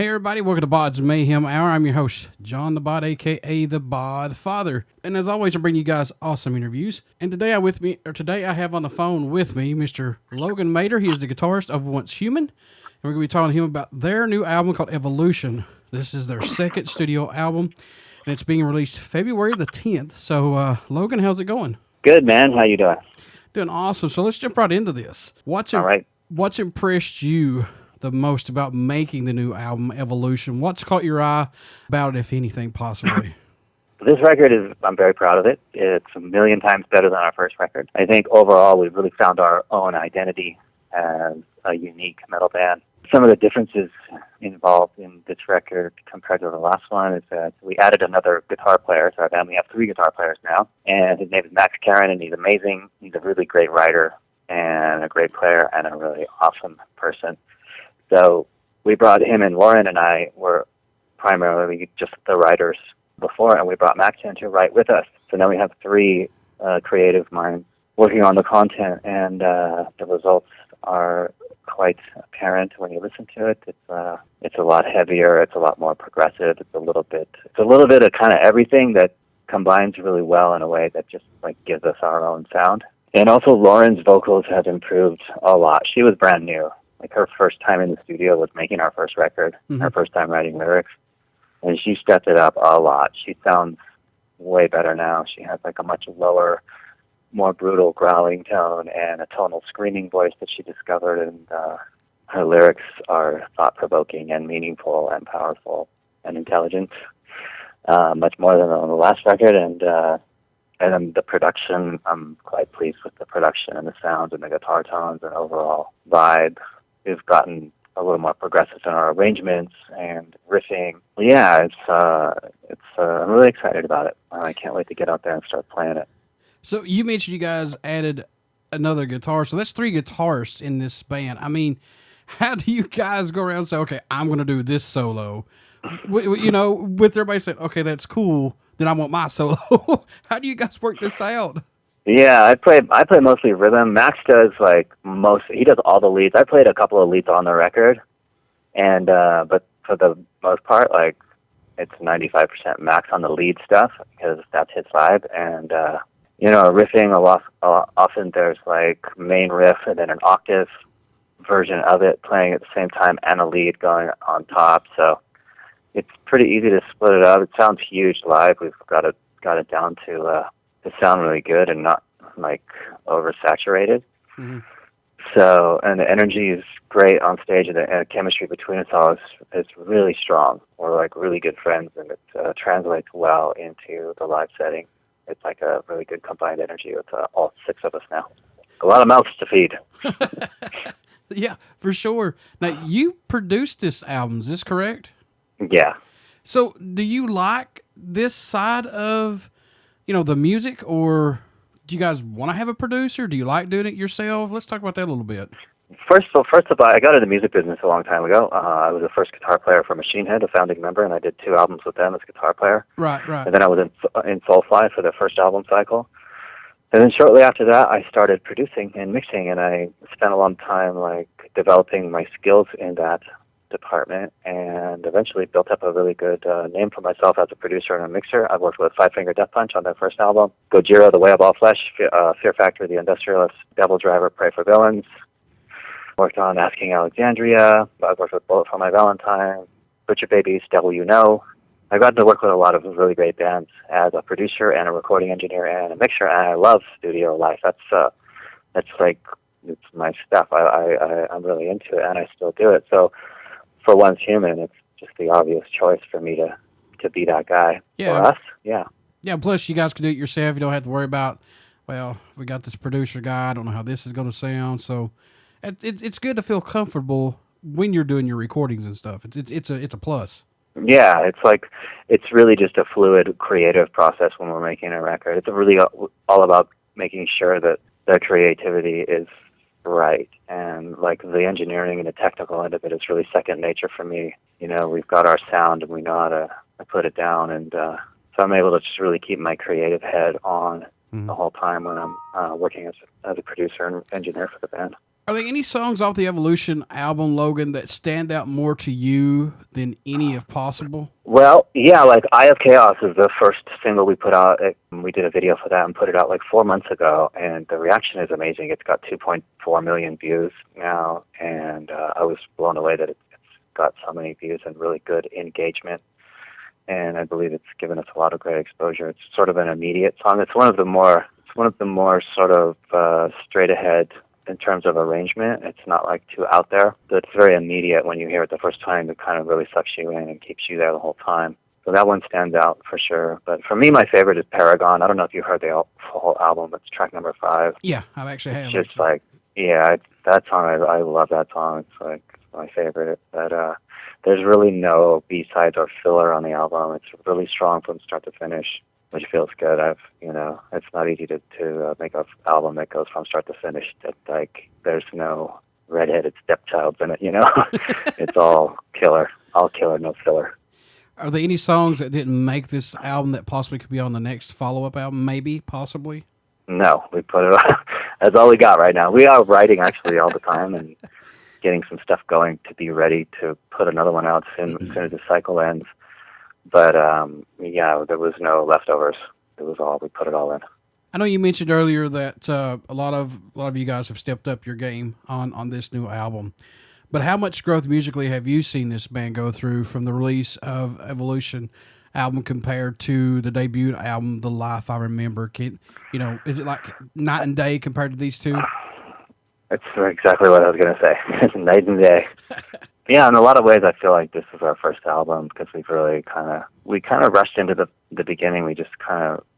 Hey everybody, welcome to BODS Mayhem Hour. I'm your host, John the Bod, aka the Bod Father. And as always, I bring you guys awesome interviews. And today I have on the phone with me Mr. Logan Mader. He is the guitarist of Once Human. And we're going to be talking to him about their new album called Evolution. This is their second studio album, and it's being released February the 10th. So, Logan, how's it going? Good, man. How you doing? Doing awesome. So let's jump right into this. What's impressed you the most about making the new album, Evolution? What's caught your eye about it, if anything, possibly? This record I'm very proud of it. It's a million times better than our first record. I think overall we've really found our own identity as a unique metal band. Some of the differences involved in this record compared to the last one is that we added another guitar player to our band. We have 3 guitar players now, and his name is Max Karen, and he's amazing. He's a really great writer and a great player and a really awesome person. So we brought him in. Lauren and I were primarily just the writers before, and we brought Max in to write with us. So now we have 3 creative minds working on the content, and the results are quite apparent when you listen to it. It's a lot heavier. It's a lot more progressive. It's a little bit of kind of everything that combines really well in a way that just like gives us our own sound. And also Lauren's vocals have improved a lot. She was brand new. Like her first time in the studio was making our first record, her first time writing lyrics, and she stepped it up a lot. She sounds way better now. She has like a much lower, more brutal growling tone and a tonal screaming voice that she discovered, and her lyrics are thought-provoking and meaningful and powerful and intelligent, much more than on the last record. And then the production, I'm quite pleased with the production and the sound and the guitar tones and overall vibe. We've gotten a little more progressive in our arrangements and riffing. Yeah, I'm really excited about it. I can't wait to get out there and start playing it. So you mentioned you guys added another guitar. So that's 3 guitarists in this band. I mean, how do you guys go around and say, okay, I'm going to do this solo? With everybody saying, okay, that's cool, then I want my solo. How do you guys work this out? Yeah, I play mostly rhythm. Max does he does all the leads. I played a couple of leads on the record, and but for the most part, it's 95% Max on the lead stuff because that's his vibe. And riffing often there's main riff and then an octave version of it playing at the same time and a lead going on top. So it's pretty easy to split it up. It sounds huge live. We've got it down to sound really good and not oversaturated. Mm-hmm. So, and the energy is great on stage, and the chemistry between us all is really strong. We're really good friends, and it translates well into the live setting. It's like a really good combined energy with all 6 of us now. A lot of mouths to feed. Yeah, for sure. Now, you produced this album, is this correct? Yeah. So, do you like this side of the music, or do you guys want to have a producer? Do you like doing it yourself? Let's talk about that a little bit. First of all, I got into the music business a long time ago. I was the first guitar player for Machine Head, a founding member, and I did 2 albums with them as guitar player. Right. And then I was in Soulfly for their first album cycle. And then shortly after that, I started producing and mixing, and I spent a long time developing my skills in that department, and eventually built up a really good name for myself as a producer and a mixer. I've worked with Five Finger Death Punch on their first album, Gojira, The Way of All Flesh, Fear Factory, The Industrialist, Devil Driver, Pray for Villains. Worked on Asking Alexandria. I've worked with Bullet for My Valentine, Butcher Babies, Devil You Know. I've gotten to work with a lot of really great bands as a producer and a recording engineer and a mixer, and I love studio life. It's my stuff. I'm really into it, and I still do it. So for Once Human, it's just the obvious choice for me to be that guy. Yeah. For us. Yeah. Yeah, plus you guys can do it yourself. You don't have to worry about, we got this producer guy, I don't know how this is going to sound. So it's good to feel comfortable when you're doing your recordings and stuff. It's a plus. Yeah, it's really just a fluid creative process when we're making a record. It's really all about making sure that the creativity is right, and the engineering and the technical end of it is really second nature for me. We've got our sound and we know how to put it down, and so I'm able to just really keep my creative head on the whole time when I'm working as a producer and engineer for the band. Are there any songs off the Evolution album, Logan, that stand out more to you than any if possible? Well, yeah, like Eye of Chaos is the first single we put out. We did a video for that and put it out like 4 months ago, and the reaction is amazing. It's got 2.4 million views now, and I was blown away that it's got so many views and really good engagement. And I believe it's given us a lot of great exposure. It's sort of an immediate song. It's one of the more sort of straight ahead in terms of arrangement. It's not like too out there, but it's very immediate when you hear it the first time. It kind of really sucks you in and keeps you there the whole time. So that one stands out for sure. But for me, my favorite is Paragon. I don't know if you heard the whole album, but it's track number 5. Yeah, I've actually had. It's just like, yeah, that song, I love that song. It's like my favorite. But there's really no B-sides or filler on the album. It's really strong from start to finish, which feels good. It's not easy to make an album that goes from start to finish. That like there's no redheaded stepchilds in it. It's all killer, no filler. Are there any songs that didn't make this album that possibly could be on the next follow-up album? Maybe, possibly. No, we put it. That's all we got right now. We are writing actually all the time and getting some stuff going to be ready to put another one out as soon as the cycle ends. But yeah, there was no leftovers. It was all, we put it all in. I know you mentioned earlier that a lot of you guys have stepped up your game on this new album. But how much growth musically have you seen this band go through from the release of Evolution album compared to the debut album, The Life I Remember? Is it like night and day compared to these two? It's exactly what I was going to say. It's night and day. Yeah, in a lot of ways, I feel like this is our first album because we've really kind of rushed into the beginning. We just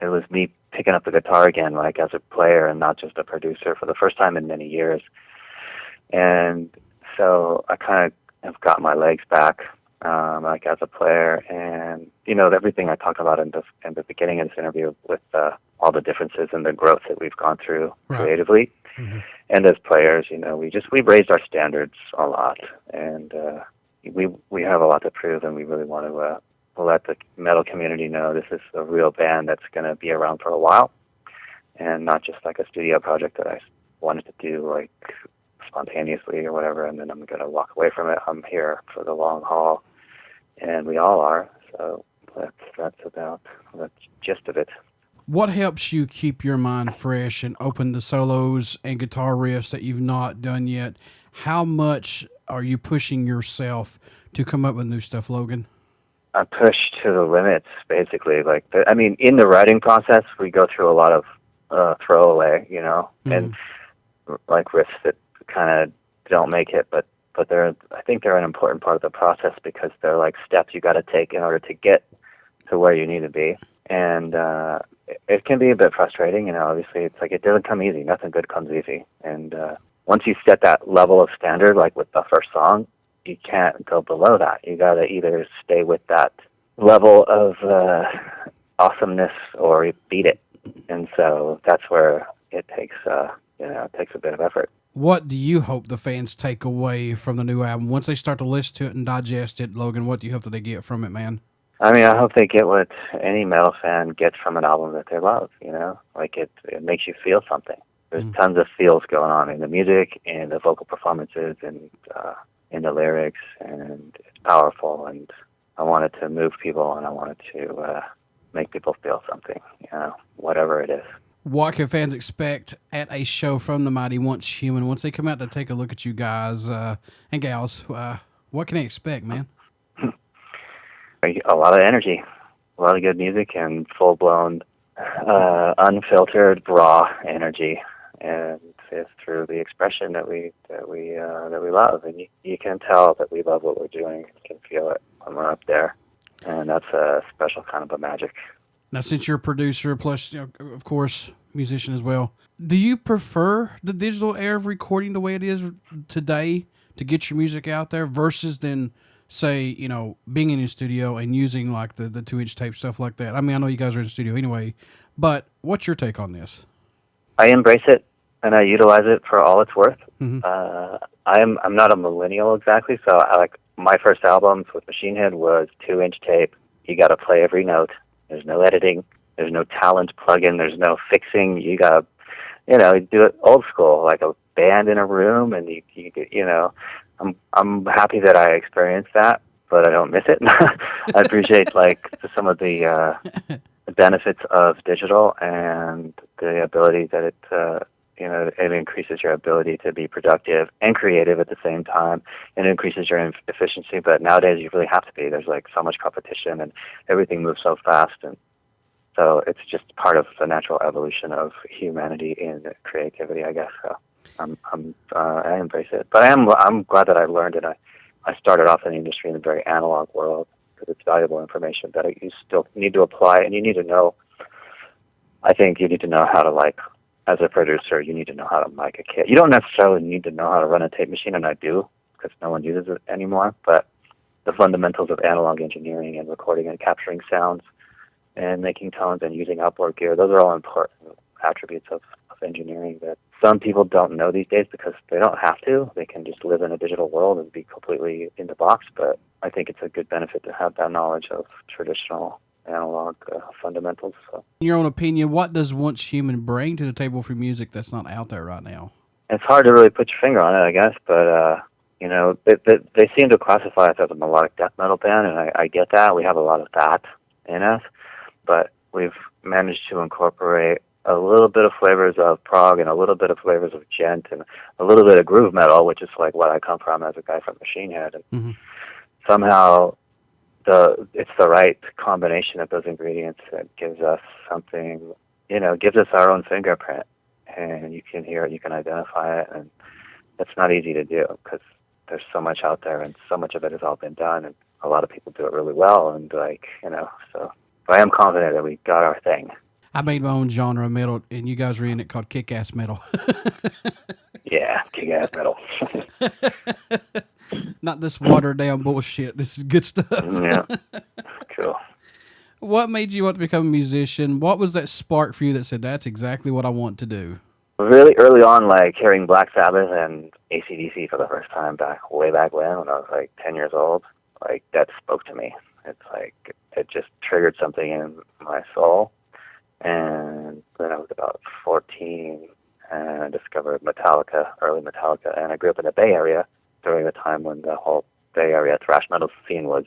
it was me picking up the guitar again, like as a player and not just a producer for the first time in many years. And so I kind of have got my legs back, like as a player. And, everything I talked about in the beginning of this interview with all the differences and the growth that we've gone through creatively. Mm-hmm. And as players, we've raised our standards a lot, and we have a lot to prove, and we really want to let the metal community know this is a real band that's going to be around for a while, and not just like a studio project that I wanted to do like spontaneously or whatever, and then I'm going to walk away from it. I'm here for the long haul, and we all are. So that's about the gist of it. What helps you keep your mind fresh and open to solos and guitar riffs that you've not done yet? How much are you pushing yourself to come up with new stuff, Logan? I push to the limits, basically. In the writing process, we go through a lot of throwaway, and like riffs that kind of don't make it, but I think they're an important part of the process because they're like steps you got to take in order to get to where you need to be. And it can be a bit frustrating, obviously. It's like it doesn't come easy. Nothing good comes easy. And once you set that level of standard, like with the first song, you can't go below that. You got to either stay with that level of awesomeness or beat it. And so that's where it takes a bit of effort. What do you hope the fans take away from the new album? Once they start to listen to it and digest it, Logan, what do you hope that they get from it, man? I hope they get what any metal fan gets from an album that they love, Like it makes you feel something. There's tons of feels going on in the music and the vocal performances and in the lyrics, and it's powerful, and I wanted to move people, and I wanted to make people feel something, whatever it is. What can fans expect at a show from the Mighty Once Human? Once they come out to take a look at you guys and gals, what can they expect, man? A lot of energy, a lot of good music, and full-blown, unfiltered, raw energy, and it's through the expression that we love, and you can tell that we love what we're doing. You can feel it when we're up there, and that's a special kind of a magic. Now, since you're a producer, plus, of course, musician as well, do you prefer the digital era of recording the way it is today to get your music out there versus then, say, being in your studio and using like the 2-inch tape, stuff like that? I know you guys are in the studio anyway, but what's your take on this? I embrace it and I utilize it for all it's worth. Mm-hmm. I'm not a millennial exactly, so my first albums with Machine Head was 2-inch tape. You got to play every note. There's no editing. There's no talent plug-in. There's no fixing. You got to, do it old school, like a band in a room, and you know, I'm happy that I experienced that, but I don't miss it. I appreciate like some of the benefits of digital and the ability that it increases your ability to be productive and creative at the same time, and increases your efficiency. But nowadays you really have to be. There's like so much competition, and everything moves so fast, and so it's just part of the natural evolution of humanity in creativity, I guess. So I embrace it, but I'm glad that I learned it. I started off in the industry in a very analog world, because it's valuable information that you still need to apply, and you need to know. I think you need to know how to, like, as a producer, you need to know how to mic a kit. You don't necessarily need to know how to run a tape machine, and I do, because no one uses it anymore. But the fundamentals of analog engineering and recording and capturing sounds and making tones and using outboard gear, those are all important attributes of engineering that some people don't know these days, because they don't have to. They can just live in a digital world and be completely in the box. But I think it's a good benefit to have that knowledge of traditional analog fundamentals. So, in your own opinion, what does Once Human bring to the table for music that's not out there right now? it's hard to really put your finger on it, I guess, but you know, they seem to classify us as a melodic death metal band, and I get that. We have a lot of that in us, but we've managed to incorporate a little bit of flavors of prog and a little bit of flavors of gent and a little bit of groove metal, which is like what I come from as a guy from Machine Head. And somehow it's the right combination of those ingredients that gives us something, you know, gives us our own fingerprint, and you can hear it, you can identify it, and that's not easy to do, because there's so much out there, and so much of it has all been done, and a lot of people do it really well, and like, you know, so I am confident that we got our thing. I made my own genre of metal, and you guys are in it, called kick-ass metal. Yeah, kick-ass metal. Not this watered-down bullshit. This is good stuff. Yeah, cool. What made you want to become a musician? What was that spark for you that said, that's exactly what I want to do? Really early on, like hearing Black Sabbath and AC/DC for the first time way back when I was like 10 years old, like that spoke to me. It's like it just triggered something in my soul. And then I was about 14 and I discovered Metallica, early Metallica, and I grew up in the Bay Area during the time when the whole Bay Area thrash metal scene was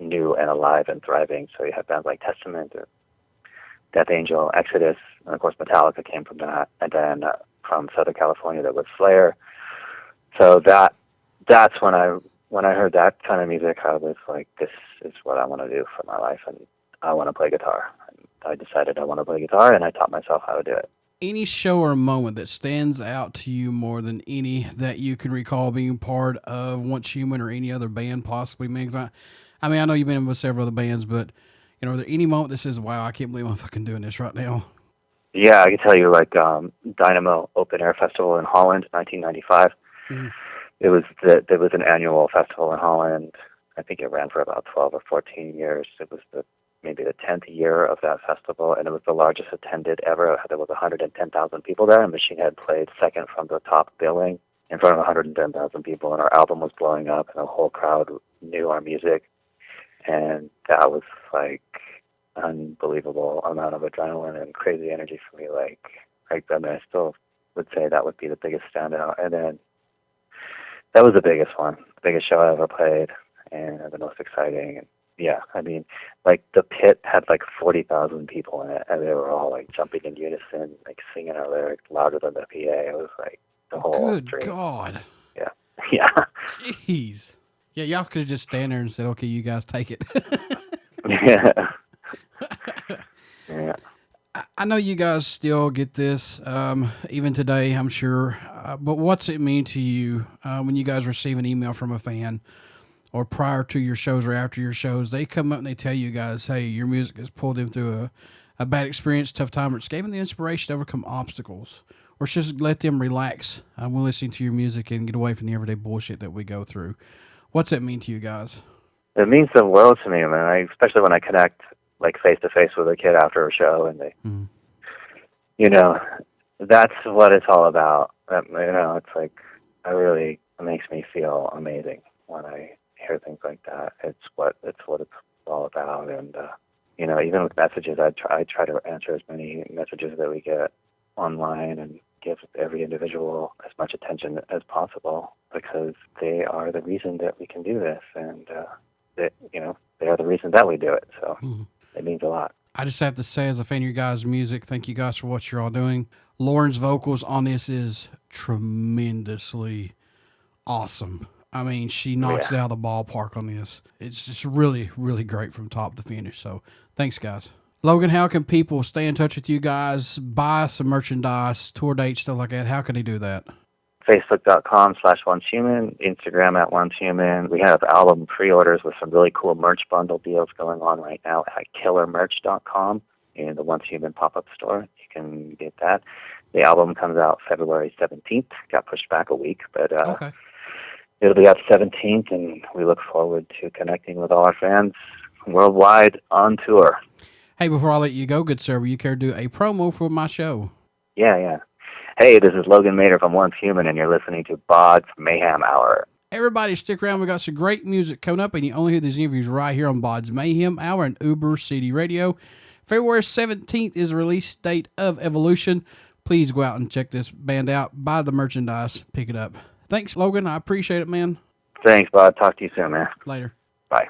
new and alive and thriving. So you had bands like Testament, or Death Angel, Exodus, and of course Metallica came from that. And then from Southern California, there was Slayer. So that's when I heard that kind of music, I was like, this is what I want to do for my life, and I want to play guitar. And I decided I want to play guitar, and I taught myself how to do it. Any show or moment that stands out to you more than any that you can recall being part of Once Human or any other band possibly? I mean, I know you've been in with several other bands, but, you know, are there any moment that says, wow, I can't believe I'm fucking doing this right now? Yeah, I can tell you, like, Dynamo Open Air Festival in Holland, 1995. Mm-hmm. There was an annual festival in Holland. I think it ran for about 12 or 14 years. It was maybe the 10th year of that festival, and it was the largest attended ever. There was 110,000 people there, and Machine Head played second from the top billing in front of 110,000 people, and our album was blowing up, and the whole crowd knew our music, and that was like unbelievable amount of adrenaline and crazy energy for me. Like I mean, I still would say that would be the biggest standout, and then that was the biggest one, the biggest show I ever played, and the most exciting. And yeah, I mean, like the pit had like 40,000 people in it, and they were all like jumping in unison, like singing our lyrics louder than the PA. It was like the whole Good dream. God. Yeah. Yeah. Jeez. Yeah, y'all could have just stand there and said, okay, you guys take it. Yeah. Yeah. I know you guys still get this, even today, I'm sure. But what's it mean to you when you guys receive an email from a fan, or prior to your shows or after your shows, they come up and they tell you guys, hey, your music has pulled them through a bad experience, tough time, or it's gave them the inspiration to overcome obstacles, or it's just let them relax when listening to your music and get away from the everyday bullshit that we go through. What's that mean to you guys? It means the world to me, man. Especially when I connect like face to face with a kid after a show, and they, you know, that's what it's all about. You know, it's like it makes me feel amazing when I hear things like that. It's what it's all about. And you know, even with messages, I try to answer as many messages that we get online, and give every individual as much attention as possible, because they are the reason that we can do this, and they are the reason that we do it. So it means a lot. I just have to say, as a fan of your guys' music, thank you guys for what you're all doing. Lauren's vocals on this is tremendously awesome. I mean, she knocks it out of the ballpark on this. It's just really, really great from top to finish. So thanks, guys. Logan, how can people stay in touch with you guys, buy some merchandise, tour dates, stuff like that? How can they do that? Facebook.com/OnceHuman, Instagram @OnceHuman. We have album pre-orders with some really cool merch bundle deals going on right now at killermerch.com in the Once Human pop-up store. You can get that. The album comes out February 17th. Got pushed back a week, but Okay. It'll be out 17th, and we look forward to connecting with all our fans worldwide on tour. Hey, before I let you go, good sir, will you care to do a promo for my show? Yeah. Hey, this is Logan Mader from Once Human, and you're listening to BODS Mayhem Hour. Everybody stick around. We got some great music coming up, and you only hear these interviews right here on BODS Mayhem Hour and Uber City Radio. February 17th is the release date of Evolution. Please go out and check this band out. Buy the merchandise. Pick it up. Thanks, Logan. I appreciate it, man. Thanks, Bud. Talk to you soon, man. Later. Bye.